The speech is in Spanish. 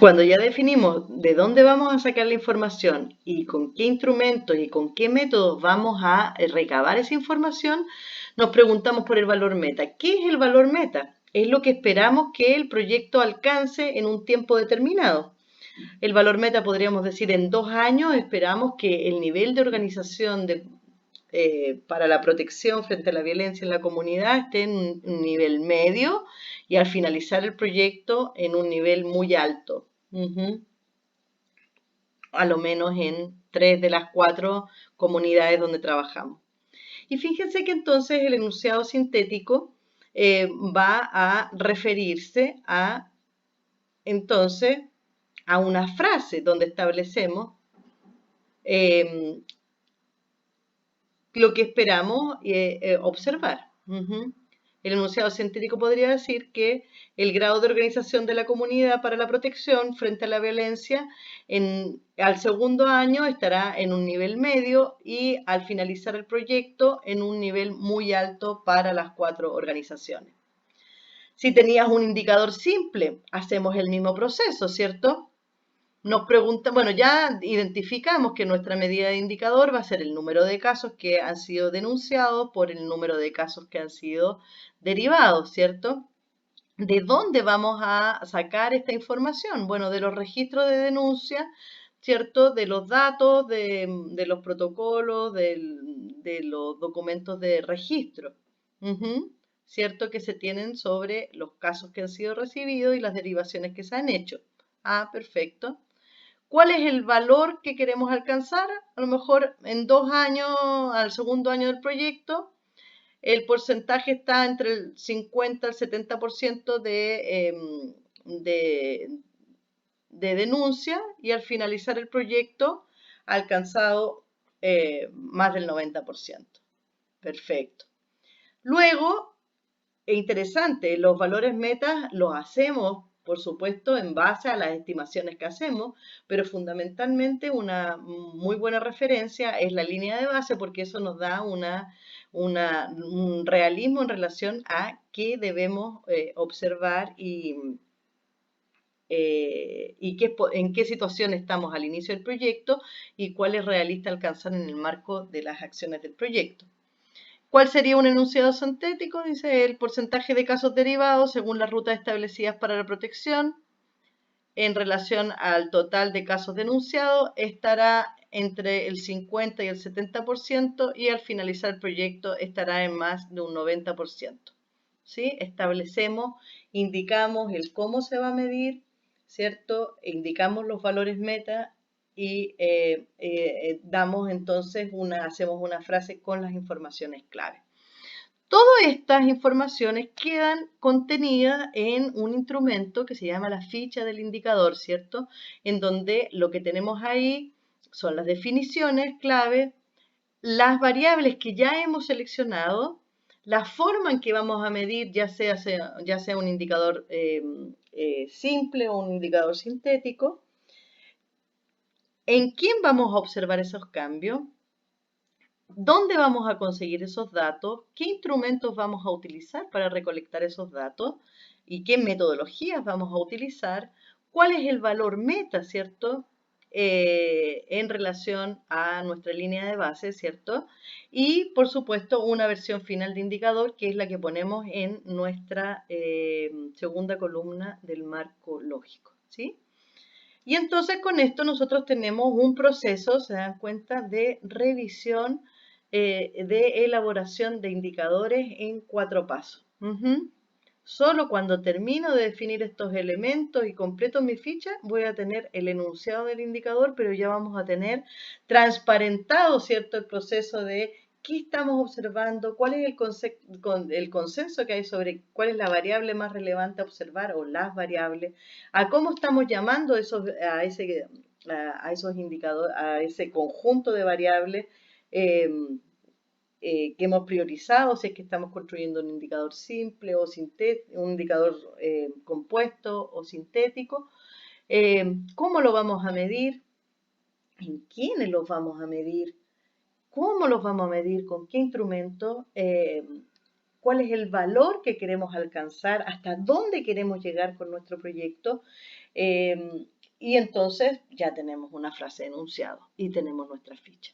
Cuando ya definimos de dónde vamos a sacar la información y con qué instrumentos y con qué métodos vamos a recabar esa información, nos preguntamos por el valor meta. ¿Qué es el valor meta? Es lo que esperamos que el proyecto alcance en un tiempo determinado. El valor meta podríamos decir en 2 años esperamos que el nivel de organización para la protección frente a la violencia en la comunidad esté en un nivel medio y al finalizar el proyecto en un nivel muy alto. A lo menos en 3 de las 4 comunidades donde trabajamos. Y fíjense que entonces el enunciado sintético va a referirse a, entonces, a una frase donde establecemos lo que esperamos observar. El enunciado científico podría decir que el grado de organización de la comunidad para la protección frente a la violencia al segundo año estará en un nivel medio y al finalizar el proyecto en un nivel muy alto para las 4 organizaciones. Si tenías un indicador simple, hacemos el mismo proceso, ¿cierto? Nos pregunta, bueno, ya identificamos que nuestra medida de indicador va a ser el número de casos que han sido denunciados por el número de casos que han sido derivados, ¿cierto? ¿De dónde vamos a sacar esta información? Bueno, de los registros de denuncia, ¿cierto? De los datos, de los protocolos, de los documentos de registro, ¿cierto? Que se tienen sobre los casos que han sido recibidos y las derivaciones que se han hecho. Ah, perfecto. ¿Cuál es el valor que queremos alcanzar? A lo mejor en 2 años, al segundo año del proyecto, el porcentaje está entre el 50 al 70% de denuncia y al finalizar el proyecto ha alcanzado más del 90%. Perfecto. Luego, es interesante, los valores metas los hacemos, por supuesto, en base a las estimaciones que hacemos, pero fundamentalmente una muy buena referencia es la línea de base porque eso nos da un realismo en relación a qué debemos observar en qué situación estamos al inicio del proyecto y cuál es realista alcanzar en el marco de las acciones del proyecto. ¿Cuál sería un enunciado sintético? Dice el porcentaje de casos derivados según las rutas establecidas para la protección en relación al total de casos denunciados estará entre el 50 y el 70% y al finalizar el proyecto estará en más de un 90%. ¿Sí? Establecemos, indicamos el cómo se va a medir, ¿cierto? Indicamos los valores meta y damos entonces hacemos una frase con las informaciones clave. Todas estas informaciones quedan contenidas en un instrumento que se llama la ficha del indicador, ¿cierto? En donde lo que tenemos ahí son las definiciones clave, las variables que ya hemos seleccionado, la forma en que vamos a medir, ya sea un indicador simple o un indicador sintético, en quién vamos a observar esos cambios, dónde vamos a conseguir esos datos, qué instrumentos vamos a utilizar para recolectar esos datos y qué metodologías vamos a utilizar, cuál es el valor meta, ¿cierto? En relación a nuestra línea de base, ¿cierto? Y, por supuesto, una versión final de indicador, que es la que ponemos en nuestra segunda columna del marco lógico, ¿sí? Y entonces con esto nosotros tenemos un proceso, se dan cuenta, de revisión, de elaboración de indicadores en 4 pasos. Solo cuando termino de definir estos elementos y completo mi ficha, voy a tener el enunciado del indicador, pero ya vamos a tener transparentado, ¿cierto?, el proceso de qué estamos observando, cuál es el consenso que hay sobre cuál es la variable más relevante a observar o las variables, a cómo estamos llamando a esos indicadores, a ese conjunto de variables que hemos priorizado, si es que estamos construyendo un indicador simple o un indicador compuesto o sintético, cómo lo vamos a medir, en quiénes los vamos a medir, cómo los vamos a medir, con qué instrumento, cuál es el valor que queremos alcanzar, hasta dónde queremos llegar con nuestro proyecto. Y entonces ya tenemos una frase de enunciado y tenemos nuestra ficha.